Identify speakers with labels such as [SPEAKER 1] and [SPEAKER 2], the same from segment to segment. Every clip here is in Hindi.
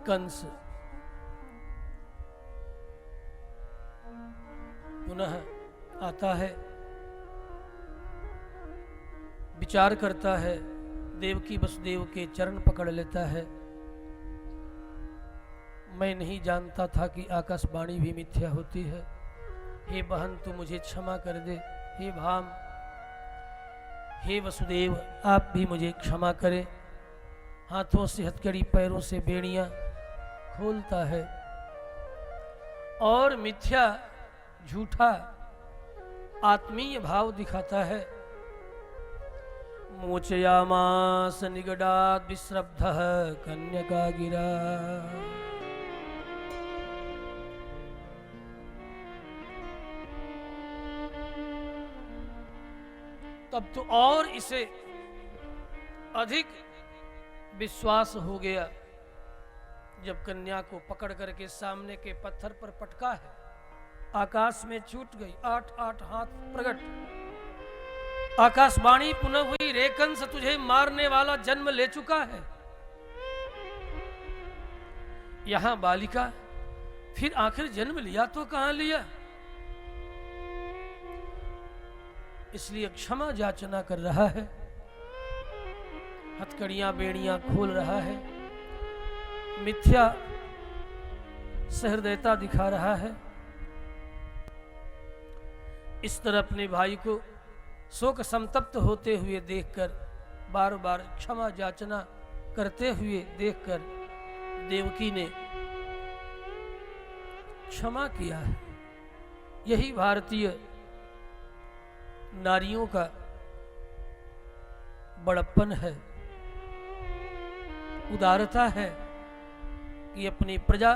[SPEAKER 1] कंस पुनः आता है, विचार करता है, देवकी वसुदेव के चरण पकड़ लेता है। मैं नहीं जानता था कि आकाशवाणी भी मिथ्या होती है। हे बहन, तू मुझे क्षमा कर दे। हे भाम, हे वसुदेव, आप भी मुझे क्षमा करें। हाथों से हथकड़ी, पैरों से बेड़ियां खोलता है और मिथ्या, झूठा आत्मीय भाव दिखाता है। मोचयामास निगडात् विश्रब्धः कन्यका गिरा। तब तो और इसे अधिक विश्वास हो गया जब कन्या को पकड़ करके सामने के पत्थर पर पटका है। आकाश में छूट गई, 8-8 हाथ प्रकट। आकाशवाणी पुनः हुई, रे कंस, तुझे मारने वाला जन्म ले चुका है। यहां बालिका, फिर आखिर जन्म लिया तो कहां लिया? इसलिए क्षमा याचना कर रहा है, हथकड़ियां बेड़ियां खोल रहा है, मिथ्या सहृदयता दिखा रहा है। इस तरह अपने भाई को शोक संतप्त होते हुए देखकर, बार बार क्षमा याचना करते हुए देखकर देवकी ने क्षमा किया है। यही भारतीय नारियों का बड़प्पन है, उदारता है कि अपनी प्रजा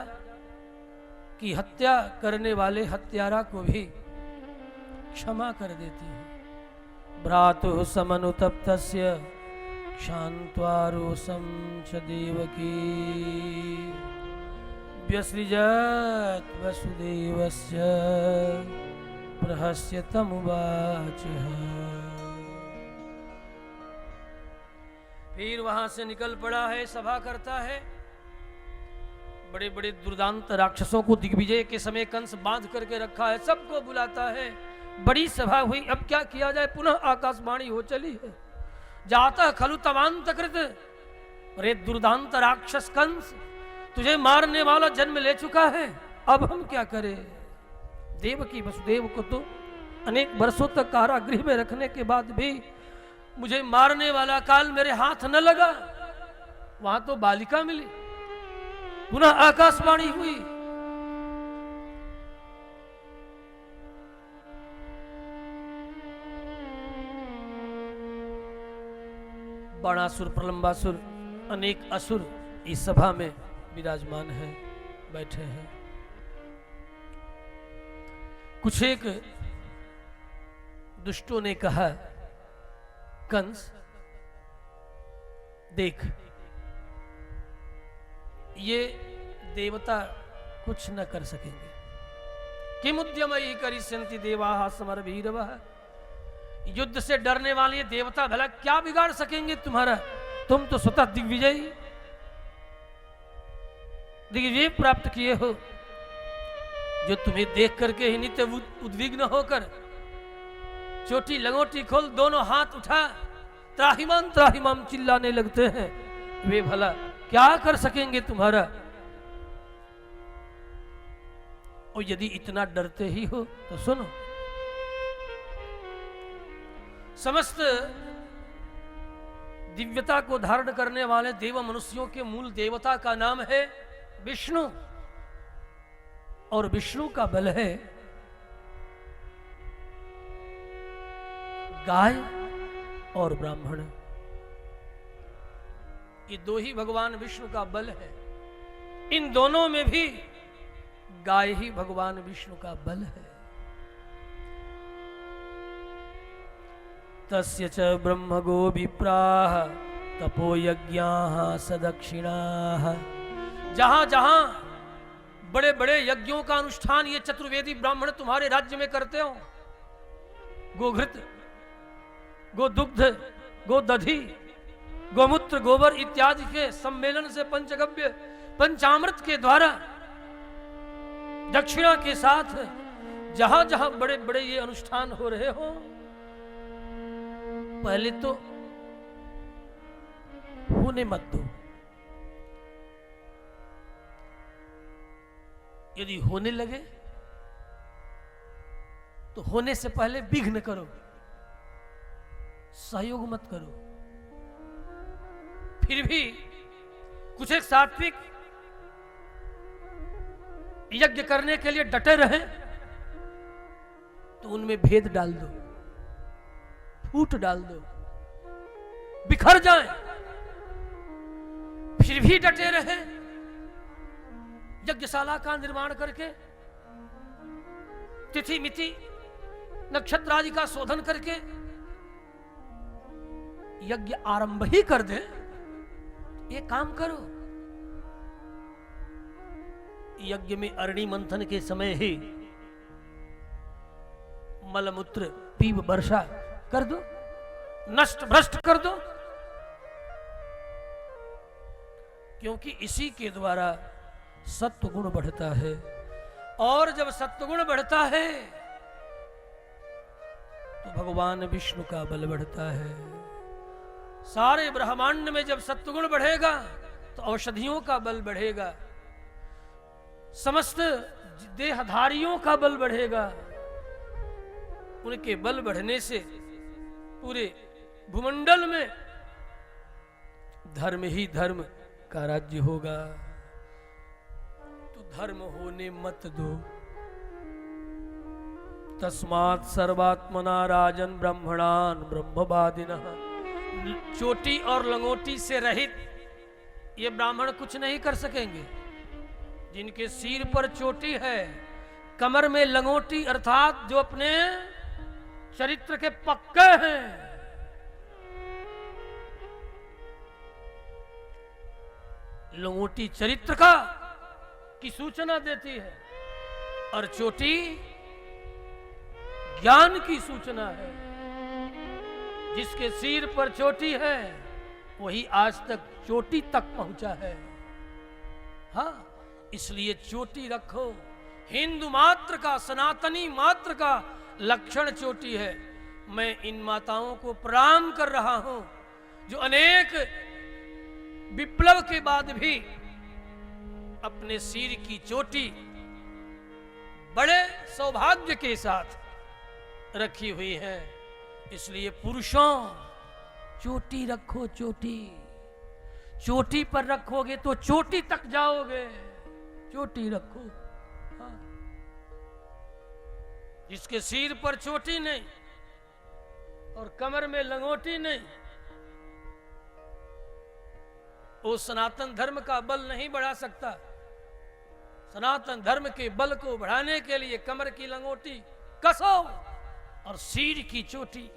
[SPEAKER 1] की हत्या करने वाले हत्यारा को भी क्षमा कर देती है। भ्रातुः समनुतप्तस्य क्षान्त्वा रोषं च देवकी व्यसृजत् वसुदेवस्य प्रहस्य तमुवाच। फिर वहां से निकल पड़ा है, सभा करता है। बड़े बड़े दुर्दांत राक्षसों को दिग्विजय के समय कंस बांध करके रखा है, सबको बुलाता है। बड़ी सभा हुई, अब क्या किया जाए? पुनः आकाशवाणी हो चली है, जाता खलु तवांत कृत। अरे दुर्दांत राक्षस कंस, तुझे मारने वाला जन्म ले चुका है, अब हम क्या करें? देवकी वसुदेव को तो अनेक वर्षों तक कारागृह में रखने के बाद भी मुझे मारने वाला काल मेरे हाथ न लगा। वहां तो बालिका मिली, पुनः आकाशवाणी हुई। बाणासुर, प्रलंबासुर, अनेक असुर इस सभा में विराजमान है, बैठे हैं। कुछ एक दुष्टों ने कहा, कंस देख, ये देवता कुछ न कर सकेंगे। किम उद्यमयि करिष्यन्ति देवाः समरभीरवः। युद्ध से डरने वाले देवता भला क्या बिगाड़ सकेंगे तुम्हारा? तुम तो स्वतः दिग्विजयी, दिग्विजय प्राप्त किए हो। जो तुम्हें देख करके ही नित्य उद्विग्न होकर चोटी लंगोटी खोल दोनों हाथ उठा त्राहिमाम त्राहिमाम चिल्लाने लगते हैं, वे भला क्या कर सकेंगे तुम्हारा? और यदि इतना डरते ही हो तो सुनो, समस्त दिव्यता को धारण करने वाले देव मनुष्यों के मूल देवता का नाम है विष्णु, और विष्णु का बल है गाय और ब्राह्मण। ये दो ही भगवान विष्णु का बल है। इन दोनों में भी गाय ही भगवान विष्णु का बल है। तस्य च ब्रह्मगो विप्राः तपो यज्ञाः सदक्षिणाः। जहां जहां बड़े बड़े यज्ञों का अनुष्ठान ये चतुर्वेदी ब्राह्मण तुम्हारे राज्य में करते हो, गोघृत, गोदुग्ध, गोदधि, गोमूत्र, गोबर इत्यादि के सम्मेलन से पंचगव्य पंचामृत के द्वारा दक्षिणा के साथ जहां जहां बड़े बड़े ये अनुष्ठान हो रहे हो, पहले तो होने मत दो। यदि होने लगे तो होने से पहले विघ्न करो, सहयोग मत करो। फिर भी कुछ एक सात्विक यज्ञ करने के लिए डटे रहे तो उनमें भेद डाल दो, फूट डाल दो, बिखर जाए। फिर भी डटे रहे, यज्ञशाला का निर्माण करके तिथि मिति नक्षत्र आदि का शोधन करके यज्ञ आरंभ ही कर दे। ये काम करो, यज्ञ में अरणि मंथन के समय ही मलमूत्र पीव वर्षा कर दो, नष्ट भ्रष्ट कर दो, क्योंकि इसी के द्वारा सत्व गुण बढ़ता है। और जब सत्व गुण बढ़ता है तो भगवान विष्णु का बल बढ़ता है। सारे ब्रह्मांड में जब सत्वगुण बढ़ेगा तो औषधियों का बल बढ़ेगा, समस्त देहधारियों का बल बढ़ेगा। उनके बल बढ़ने से पूरे भूमंडल में धर्म ही धर्म का राज्य होगा। तो धर्म होने मत दो। तस्मात् सर्वात्मना राजन ब्रह्मणान ब्रह्मवादिनः। चोटी और लंगोटी से रहित ये ब्राह्मण कुछ नहीं कर सकेंगे। जिनके सिर पर चोटी है, कमर में लंगोटी, अर्थात जो अपने चरित्र के पक्के हैं, लंगोटी चरित्र का की सूचना देती है और चोटी ज्ञान की सूचना है। जिसके सिर पर चोटी है वही आज तक चोटी तक पहुंचा है। हाँ, इसलिए चोटी रखो। हिंदू मात्र का, सनातनी मात्र का लक्षण चोटी है। मैं इन माताओं को प्रणाम कर रहा हूं जो अनेक विप्लव के बाद भी अपने सिर की चोटी बड़े सौभाग्य के साथ रखी हुई है। इसलिए पुरुषों, चोटी रखो। चोटी चोटी पर रखोगे तो चोटी तक जाओगे। चोटी रखो। हाँ। जिसके सिर पर चोटी नहीं और कमर में लंगोटी नहीं, वो सनातन धर्म का बल नहीं बढ़ा सकता। सनातन धर्म के बल को बढ़ाने के लिए कमर की लंगोटी कसो और सिर की चोटी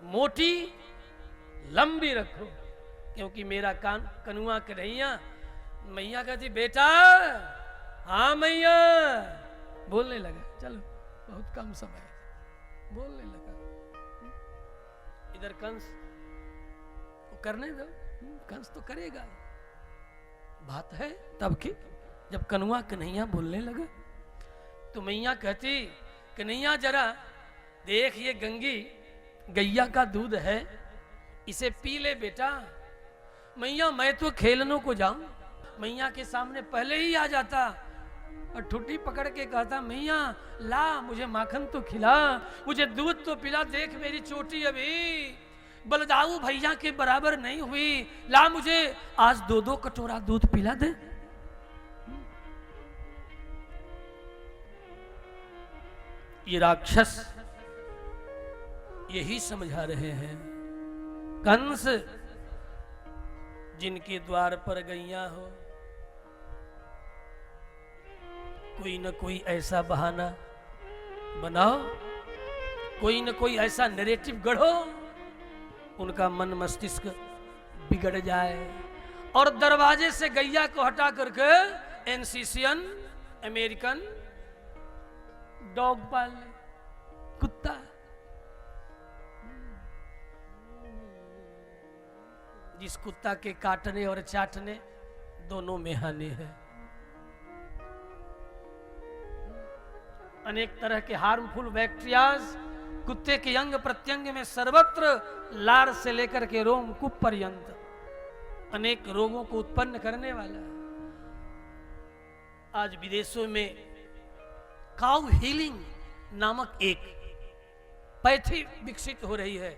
[SPEAKER 1] मोटी लंबी रखो। क्योंकि मेरा कान कनुआ कन्हैया, मैया कहती बेटा, हाँ मैया, बोलने लगा। चलो, बहुत कम समय बोलने लगा। इधर कंस को करने दो, कंस तो करेगा। बात है तब की जब कनुआ कन्हैया बोलने लगा तो मैया कहती, कन्हैया जरा देख, ये गंगी गैया का दूध है, इसे पी ले बेटा। मैया मैं तो खेलने को जाऊं। मैया के सामने पहले ही आ जाता और ठुट्टी पकड़ के कहता, मैया ला, मुझे माखन तो खिला, मुझे दूध तो पिला। देख मेरी चोटी अभी बलदाऊ भैया के बराबर नहीं हुई, ला मुझे आज 2-2 कटोरा दूध पिला दे। ये राक्षस यही समझा रहे हैं। कंस जिनके द्वार पर गैया हो, कोई न कोई ऐसा बहाना बनाओ, कोई न कोई ऐसा नैरेटिव गढ़ो, उनका मन मस्तिष्क बिगड़ जाए और दरवाजे से गैया को हटा करके एनसीसीएन, अमेरिकन डॉग पाल ले, कुत्ता। जिस कुत्ता के काटने और चाटने दोनों में हानि है। अनेक तरह के हार्मफुल बैक्टीरियाज कुत्ते के अंग प्रत्यंग में सर्वत्र लार से लेकर के रोमकूप पर्यंत अनेक रोगों को उत्पन्न करने वाला है। आज विदेशों में काउ हीलिंग नामक एक पैथी विकसित हो रही है।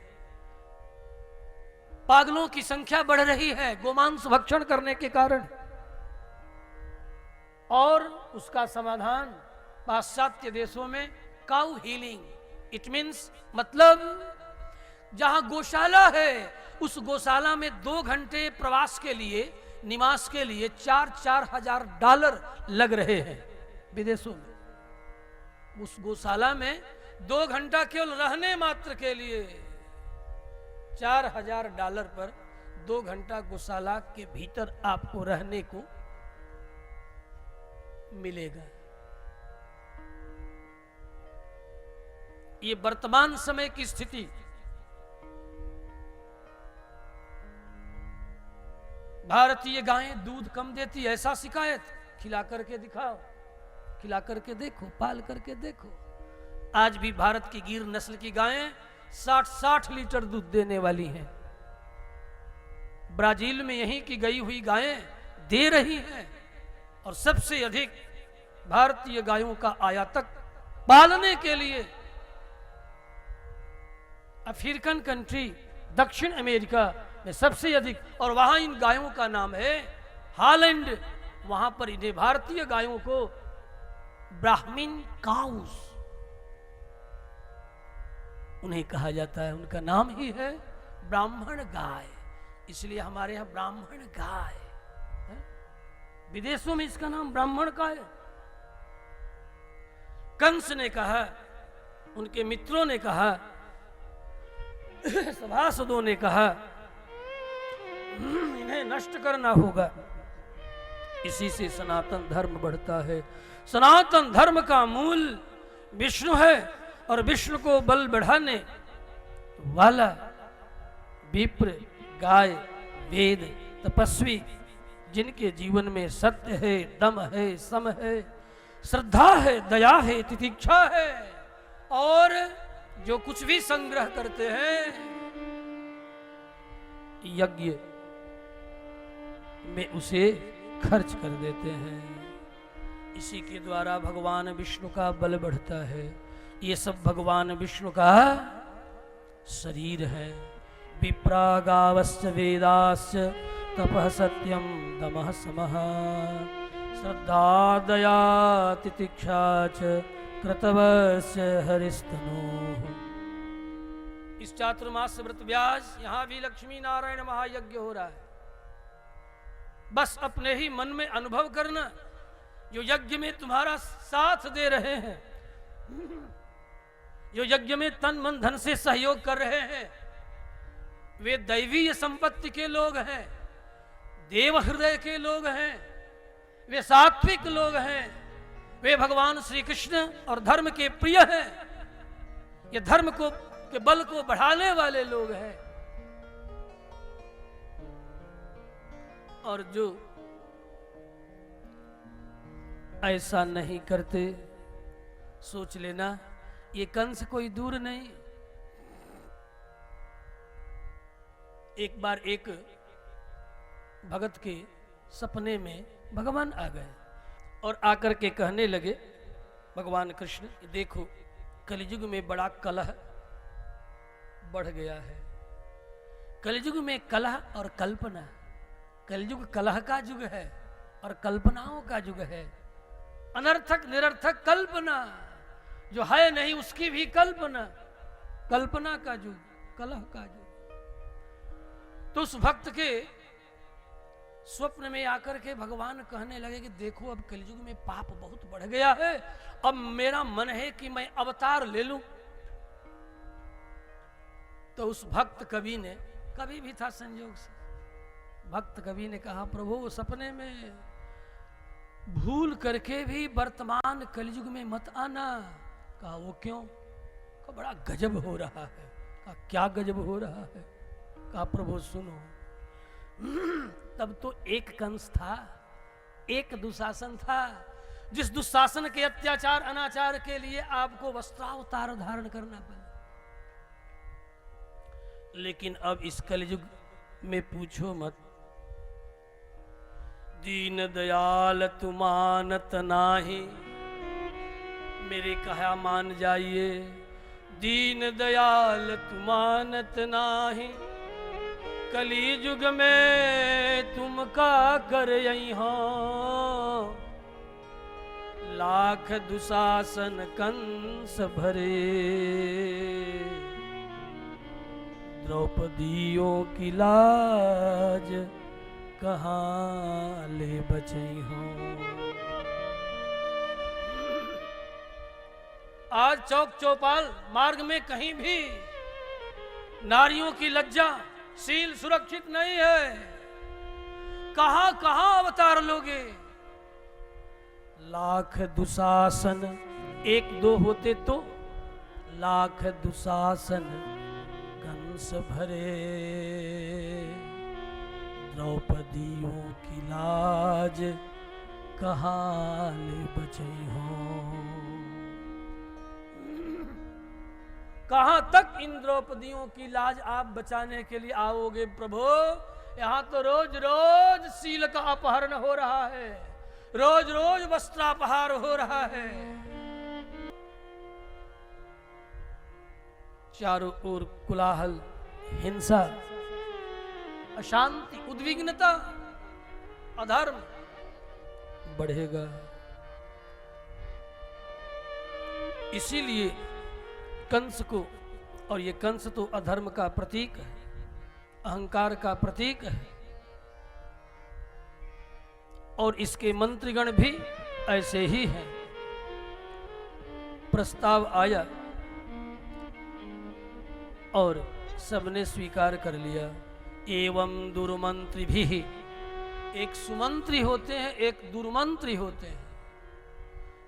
[SPEAKER 1] पागलों की संख्या बढ़ रही है गोमांस भक्षण करने के कारण, और उसका समाधान पाश्चात्य देशों में काउ हीलिंग। इट मीन्स मतलब जहां गौशाला है उस गौशाला में 2 घंटे प्रवास के लिए, निवास के लिए 4-4 हजार डॉलर लग रहे हैं विदेशों में। उस गौशाला में 2 घंटा केवल रहने मात्र के लिए 4,000 डॉलर पर 2 घंटा गौशाला के भीतर आपको रहने को मिलेगा। ये वर्तमान समय की स्थिति। भारतीय गायें दूध कम देती, ऐसा शिकायत। खिला करके दिखाओ, खिला करके देखो, पाल करके देखो। आज भी भारत की गिर नस्ल की गायें 60-60 लीटर दूध देने वाली हैं। ब्राजील में यहीं की गई हुई गायें दे रही हैं, और सबसे अधिक भारतीय गायों का आयातक पालने के लिए अफ्रीकन कंट्री दक्षिण अमेरिका में सबसे अधिक, और वहां इन गायों का नाम है हॉलैंड। वहां पर इन्हें भारतीय गायों को ब्राह्मीण काउस उन्हें कहा जाता है। उनका नाम ही है ब्राह्मण गाय, इसलिए हमारे यहां ब्राह्मण गाय है। विदेशों में इसका नाम ब्राह्मण गाय। कंस ने कहा, उनके मित्रों ने कहा, सभासदों ने कहा, इन्हें नष्ट करना होगा। इसी से सनातन धर्म बढ़ता है। सनातन धर्म का मूल विष्णु है, और विष्णु को बल बढ़ाने वाला विप्र, गाय, वेद, तपस्वी, जिनके जीवन में सत्य है, दम है, सम है, श्रद्धा है, दया है, तितिक्षा है, और जो कुछ भी संग्रह करते हैं यज्ञ में उसे खर्च कर देते हैं। इसी के द्वारा भगवान विष्णु का बल बढ़ता है। ये सब भगवान विष्णु का शरीर है। विप्रागावश्च वेदाश्च तपः सत्यम दमः समः श्रद्धा दया तितिक्षा च कृतवस्य हरिस्तनोः। इस चातुर्मास व्रत व्यास यहां भी लक्ष्मी नारायण महायज्ञ हो रहा है। बस अपने ही मन में अनुभव करना, जो यज्ञ में तुम्हारा साथ दे रहे हैं, जो यज्ञ में तन मन धन से सहयोग कर रहे हैं, वे दैवीय संपत्ति के लोग हैं, देव हृदय के लोग हैं, वे सात्विक लोग हैं, वे भगवान श्री कृष्ण और धर्म के प्रिय हैं, ये धर्म को के बल को बढ़ाने वाले लोग हैं। और जो ऐसा नहीं करते, सोच लेना ये कंस कोई दूर नहीं। एक बार एक भगत के सपने में भगवान आ गए और आकर के कहने लगे, भगवान कृष्ण देखो कलियुग में बड़ा कलह बढ़ गया है। कलियुग में कलह और कल्पना, कलयुग कलह का युग है और कल्पनाओं का युग है। अनर्थक निरर्थक कल्पना, जो है नहीं उसकी भी कल्पना, कल्पना का युग, कलह का युग। तो उस भक्त के स्वप्न में आकर के भगवान कहने लगे कि देखो अब कलयुग में पाप बहुत बढ़ गया है, अब मेरा मन है कि मैं अवतार ले लूं। तो उस भक्त कवि ने, कभी भी था संयोग से, भक्त कवि ने कहा प्रभु सपने में भूल करके भी वर्तमान कलयुग में मत आना। कहा वो क्यों? कहा बड़ा गजब हो रहा है। कहा क्या गजब हो रहा है? कहा प्रभु सुनो, तब तो एक कंस था, एक दुशासन था, जिस दुशासन के अत्याचार अनाचार के लिए आपको वस्त्रावतार धारण करना पड़ा। लेकिन अब इस कलयुग में पूछो मत, दीन दयाल तु मानत नाही, मेरे कहा मान जाइए, दीन दयाल तु मानत नाही, कली युग में तुम का कर यहाँ, लाख दुशासन कंस भरे, द्रौपदियों की लाज कहाँ ले बचे हो। आज चौक चौपाल मार्ग में कहीं भी नारियों की लज्जा शील सुरक्षित नहीं है। कहां कहां अवतार लोगे। लाख दुशासन एक दो होते तो लाख दुशासन कंस भरे, द्रौपदियों की लाज कहाँ ले बचे हो। कहां तक इन द्रौपदियों की लाज आप बचाने के लिए आओगे प्रभु। यहाँ तो रोज रोज शील का अपहरण हो रहा है, रोज रोज वस्त्रापहार हो रहा है। चारों ओर कोलाहल, हिंसा, अशांति, उद्विग्नता, अधर्म बढ़ेगा। इसीलिए कंस को, और ये कंस तो अधर्म का प्रतीक है, अहंकार का प्रतीक है, और इसके मंत्रीगण भी ऐसे ही हैं। प्रस्ताव आया और सबने स्वीकार कर लिया। एवं दुर्मंत्री भी, एक सुमंत्री होते हैं, एक दुर्मंत्री होते हैं।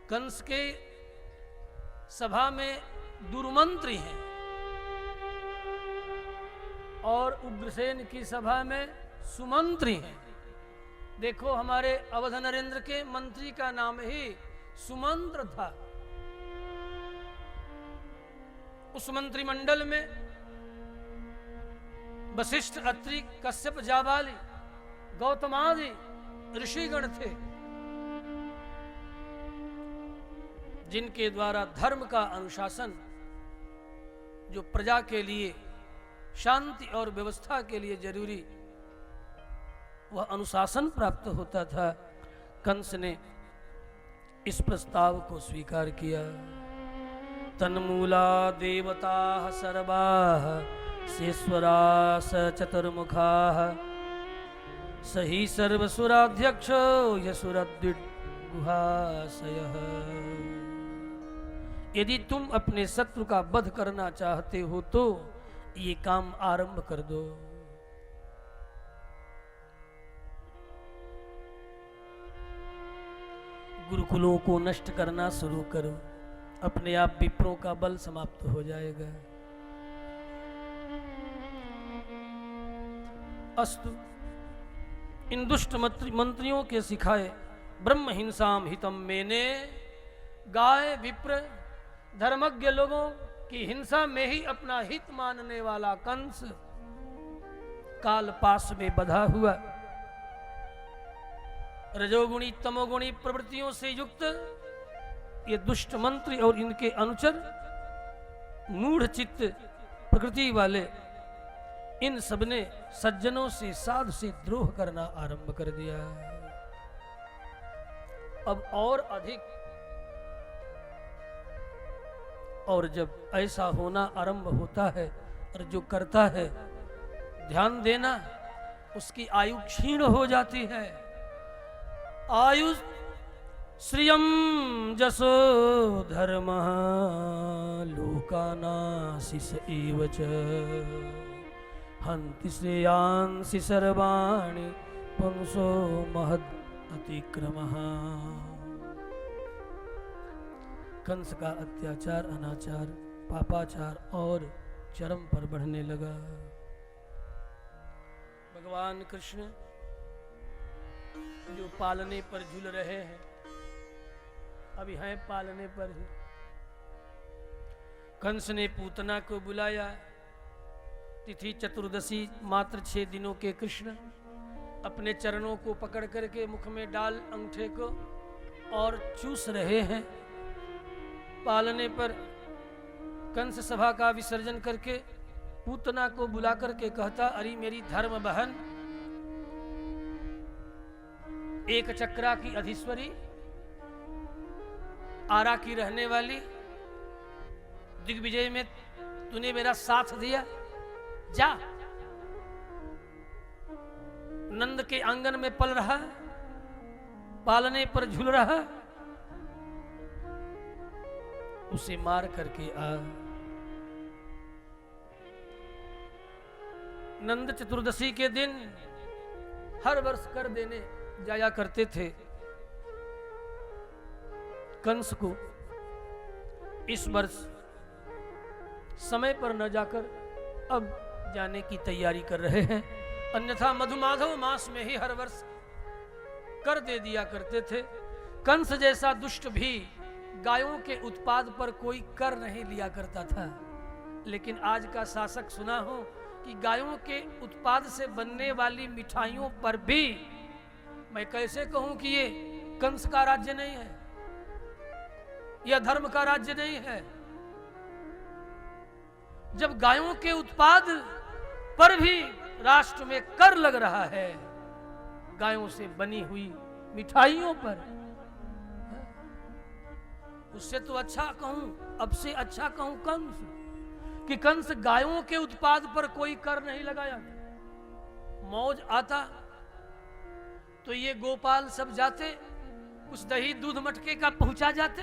[SPEAKER 1] कंस के सभा में दुर्मंत्री हैं और उग्रसेन की सभा में सुमंत्री हैं। देखो हमारे अवध नरेंद्र के मंत्री का नाम ही सुमंत्र था। उस मंत्रिमंडल में वशिष्ठ, अत्रि, कश्यप, जाबाली, गौतमादि ऋषिगण थे, जिनके द्वारा धर्म का अनुशासन, जो प्रजा के लिए शांति और व्यवस्था के लिए जरूरी, वह अनुशासन प्राप्त होता था। कंस ने इस प्रस्ताव को स्वीकार किया। तन्मूला देवता सर्वाः सेश्वरा स चतुर्मुखाः, सही सर्वसुराध्यक्षो यसुरद्विड गुहाशयः। यदि तुम अपने शत्रु का वध करना चाहते हो तो ये काम आरंभ कर दो। गुरुकुलों को नष्ट करना शुरू करो, अपने आप विप्रों का बल समाप्त हो जाएगा। अस्तु, इन दुष्ट मंत्रियों के सिखाए ब्रह्म हिंसाम हितम मेने, गाय विप्र धर्मज्ञ लोगों की हिंसा में ही अपना हित मानने वाला कंस काल पास में बधा हुआ, रजोगुणी तमोगुणी प्रवृत्तियों से युक्त ये दुष्ट मंत्री और इनके अनुचर, मूढ़ चित्त प्रकृति वाले, इन सबने सज्जनों से, साधु से द्रोह करना आरंभ कर दिया। अब और अधिक, और जब ऐसा होना आरंभ होता है और जो करता है, ध्यान देना, उसकी आयु क्षीण हो जाती है। आयु श्रियम जसो धर्म लोकानाशिष एव च, हन्ति श्रेयांसि सर्वाणि पुंसो महद अतिक्रमः। कंस का अत्याचार, अनाचार, पापाचार और चरम पर बढ़ने लगा। भगवान कृष्ण जो पालने पर झूल रहे हैं, अभी हैं पालने पर ही। कंस ने पूतना को बुलाया। तिथि चतुर्दशी, मात्र 6 दिनों के कृष्ण अपने चरणों को पकड़ करके मुख में डाल अंगूठे को और चूस रहे हैं। पालने पर कंस सभा का विसर्जन करके पूतना को बुला करके कहता, अरे मेरी धर्म बहन, एक चक्रा की अधीश्वरी, आरा की रहने वाली, दिग्विजय में तूने मेरा साथ दिया, जा नंद के आंगन में पल रहा, पालने पर झूल रहा, उसे मार करके आ। नंद चतुर्दशी के दिन हर वर्ष कर देने जाया करते थे। कंस को इस वर्ष समय पर न जाकर अब जाने की तैयारी कर रहे हैं, अन्यथा मधुमाधव मास में ही हर वर्ष कर दे दिया करते थे। कंस जैसा दुष्ट भी गायों के उत्पाद पर कोई कर नहीं लिया करता था, लेकिन आज का शासक सुना हो कि गायों के उत्पाद से बनने वाली मिठाइयों पर भी, मैं कैसे कहूं कि ये कंस का राज्य नहीं है, यह धर्म का राज्य नहीं है। जब गायों के उत्पाद पर भी राष्ट्र में कर लग रहा है, गायों से बनी हुई मिठाइयों पर, उससे तो अच्छा कहूं, अब से अच्छा कहूं कंस, कि कंस गायों के उत्पाद पर कोई कर नहीं लगाया। मौज आता तो ये गोपाल सब जाते, कुछ दही दूध मटके का पहुंचा जाते,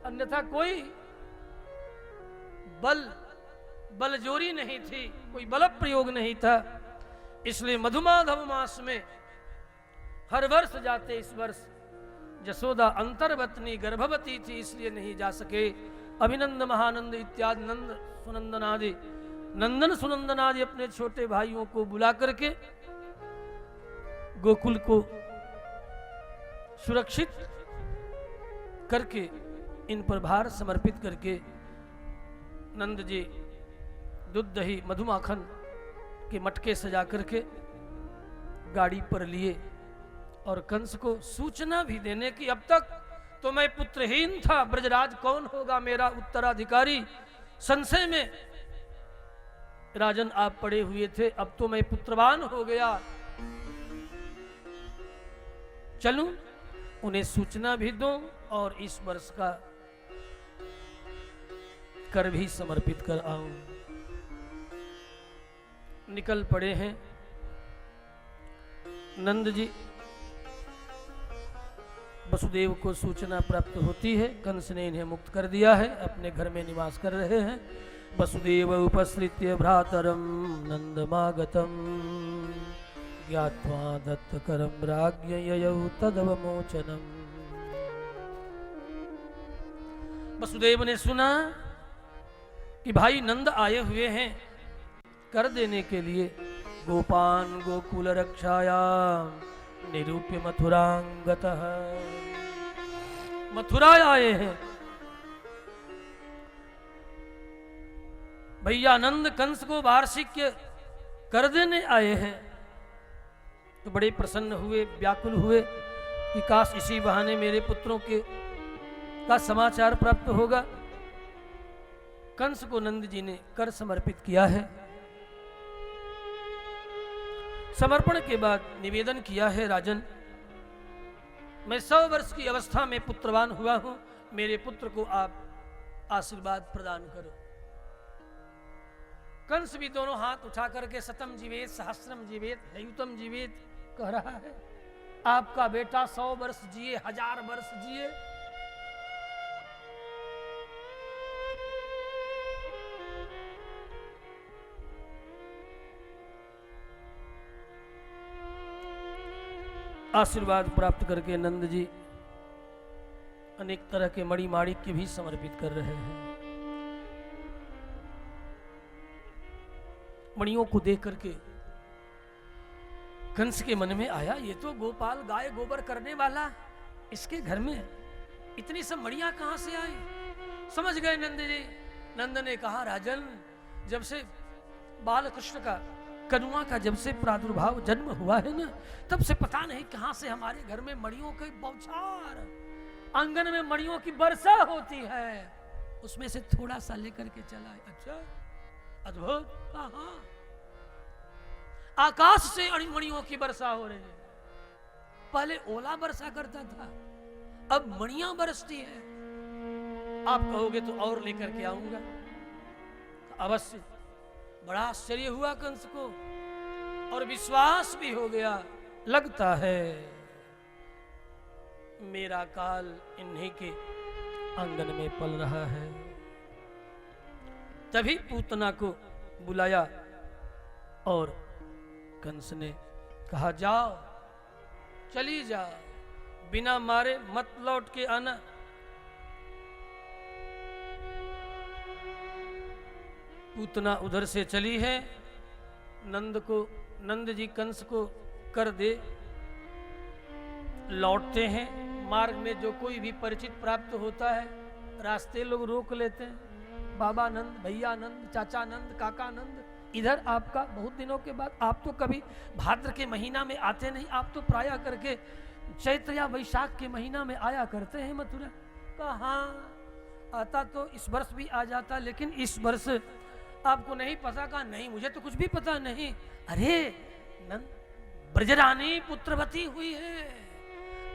[SPEAKER 1] अन्यथा कोई बलजोरी नहीं थी, कोई बल प्रयोग नहीं था। इसलिए मधुमाधव मास में हर वर्ष जाते। इस वर्ष जसोदा अंतर्वतनी गर्भवती थी, इसलिए नहीं जा सके। अभिनंद महानंद इत्यादि नंद सुनंदनादि, नंदन सुनंदनादि अपने छोटे भाइयों को बुला करके गोकुल को सुरक्षित करके, इन पर भार समर्पित करके, नंद जी दूध दही मधुमाखन के मटके सजा करके गाड़ी पर लिए और कंस को सूचना भी देने की, अब तक तो मैं पुत्रहीन था, ब्रजराज कौन होगा मेरा उत्तराधिकारी, संशय में राजन आप पड़े हुए थे, अब तो मैं पुत्रवान हो गया, चलूं उन्हें सूचना भी दूं और इस वर्ष का कर भी समर्पित कर आऊं। निकल पड़े हैं नंद जी। वसुदेव को सूचना प्राप्त होती है, कंस ने इन्हें मुक्त कर दिया है, अपने घर में निवास कर रहे हैं। वसुदेव उपसृत्य भ्रातरम नंदमागतम ज्ञात्वा दत्तकरम राज्ञ ययौ तदवमोचनम। वसुदेव ने सुना कि भाई नंद आए हुए हैं कर देने के लिए। गोपान गोकुल रक्षाया निरूप्य मथुरांगतः, मथुरा आए हैं भैया नंद, कंस को वार्षिक कर देने आए हैं। तो बड़े प्रसन्न हुए, व्याकुल हुए कि काश इसी बहाने मेरे पुत्रों के का समाचार प्राप्त होगा। कंस को नंद जी ने कर समर्पित किया है। समर्पण के बाद निवेदन किया है, राजन मैं 100 वर्ष की अवस्था में पुत्रवान हुआ हूं, मेरे पुत्र को आप आशीर्वाद प्रदान करो। कंस भी दोनों हाथ उठा करके शतम जीवेत सहस्रम जीवेत हयुतम जीवेत कह रहा है। आपका बेटा 100 वर्ष जिए, 1000 वर्ष जिए, आशीर्वाद प्राप्त करके नंद जी अनेक तरह के मणि माणिक्य भी समर्पित कर रहे हैं। मणियों को देख करके कंस के मन में आया, ये तो गोपाल गाय गोबर करने वाला, इसके घर में इतनी सब मड़ियां कहां से आई। समझ गए नंद जी। नंद ने कहा, राजन, जब से बालकृष्ण का, कनुआ का जब से प्रादुर्भाव जन्म हुआ है ना, तब से पता नहीं कहां से हमारे घर में मड़ियों की बौछार, आंगन में मड़ियों की वर्षा होती है, उसमें से थोड़ा सा लेकर के चला है। अच्छा, अद्भुत। कहां? आकाश से मणियों की वर्षा हो रही है। पहले ओला वर्षा करता था, अब मणियां बरसती है। आप कहोगे तो और लेकर के आऊंगा, तो अवश्य। बड़ा आश्चर्य हुआ कंस को और विश्वास भी हो गया, लगता है मेरा काल इन्हीं के आंगन में पल रहा है। तभी पूतना को बुलाया और कंस ने कहा, जाओ, चली जाओ, बिना मारे मत लौट के आना। पूतना उधर से चली है, नंद जी कंस को कर दे लौटते हैं। मार्ग में जो कोई भी परिचित प्राप्त होता है, रास्ते लोग रोक लेते हैं, बाबा नंद, भैया नंद, चाचा नंद, काका नंद, इधर आपका बहुत दिनों के बाद, आप तो कभी भाद्र के महीना में आते नहीं, आप तो प्रायः करके चैत्र या वैशाख के महीना में आया करते हैं मथुरा। कहाँ आता तो इस वर्ष भी आ जाता, लेकिन इस वर्ष आपको नहीं पता। कहा नहीं, मुझे तो कुछ भी पता नहीं। अरे नंद, ब्रजरानी पुत्रवती हुई है,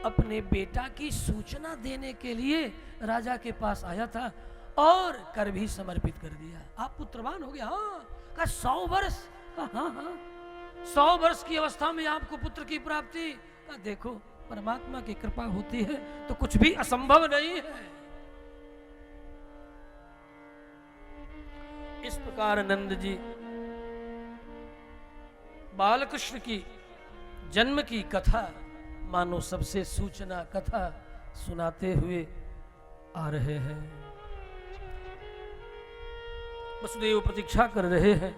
[SPEAKER 1] अपने बेटा की सूचना देने के लिए राजा के पास आया था और कर भी समर्पित कर दिया। आप पुत्रवान हो गया। हाँ, का 100 वर्ष। हाँ हाँ, 100 वर्ष की अवस्था में आपको पुत्र की प्राप्ति। का देखो, परमात्मा की कृपा होती है तो कुछ भी असंभव नहीं है। इस प्रकार नंद जी बालकृष्ण की जन्म की कथा, मानो सबसे सूचना कथा सुनाते हुए आ रहे हैं। वसुदेव प्रतीक्षा कर रहे हैं।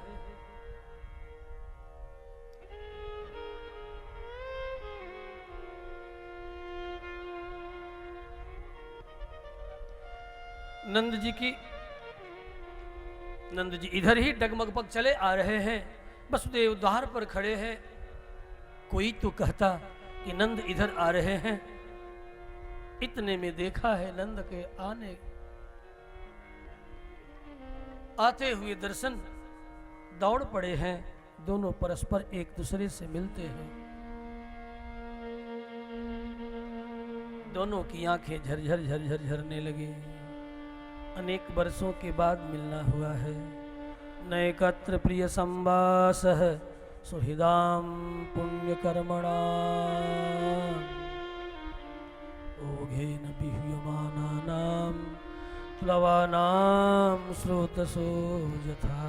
[SPEAKER 1] नंद जी इधर ही डगमगपग चले आ रहे हैं। वसुदेव द्वार पर खड़े हैं। कोई तो कहता कि नंद इधर आ रहे हैं। इतने में देखा है नंद के आते हुए दर्शन, दौड़ पड़े हैं। दोनों परस्पर एक दूसरे से मिलते हैं। दोनों की आंखें झरझर झरझर झरने लगी। अनेक वर्षों के बाद मिलना हुआ है। नैकत्र प्रिय संवास है, सुहृदाम पुण्य कर्मणा ओघेन विह्यमानानां प्लवानां स्रोतसो यथा।